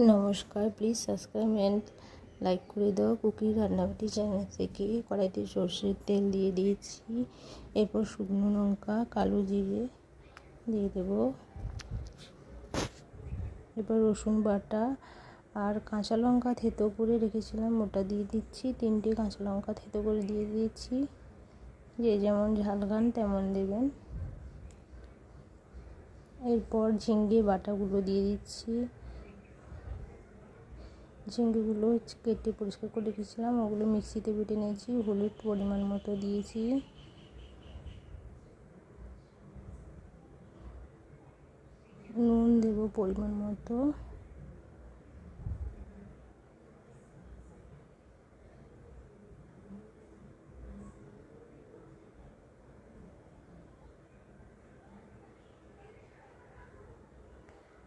নমস্কার, please subscribe and like করে দাও। কুকি রান্নাবাটি চ্যানেল থেকে কড়াইতে সর্ষের তেল দিয়ে দিয়েছি। এরপর শুকনো লঙ্কা, কালো জিরে দিয়ে দেবো। এরপর রসুন বাটা আর কাঁচা লঙ্কা থেতো করে রেখেছিলাম, ওটা দিয়ে দিচ্ছি। 3টে কাঁচা লঙ্কা থেতো করে দিয়ে দিয়েছি। যে যেমন ঝাল খান তেমন দেবেন। এরপর ঝিঙ্গে বাটাগুলো দিয়ে দিচ্ছি। ঝিঙ্গেগুলো কেটে পরিষ্কার করে রেখেছিলাম, ওগুলো মিক্সিতে বেটে নিয়েছি। হলুদ পরিমাণ মতো দিয়েছি। নুন দেবো পরিমাণ মতো।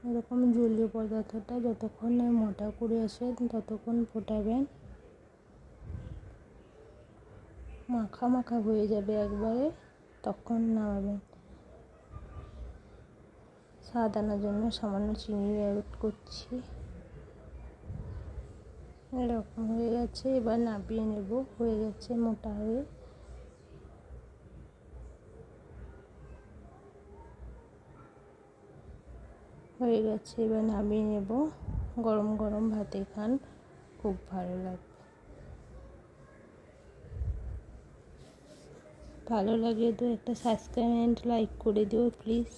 এরকম জলীয় পদার্থটা যতক্ষণ না মোটা করে আসে ততক্ষণ ফোটাবেন। মাখা মাখা হয়ে যাবে একবারে, তখন নামাবেন। স্বাদ আনার জন্য সামান্য চিনি অ্যাড করছি। এরকম হয়ে গেছে, এবার নামিয়ে নেব। হয়ে গেছে মোটা হয়ে। গেছে, এবার নামিয়ে নেব। গরম গরম ভাতে খান, খুব ভালো লাগবে। ভালো লাগলে তো একটা সাবস্ক্রাইব অ্যান্ড লাইক করে দিও প্লিজ।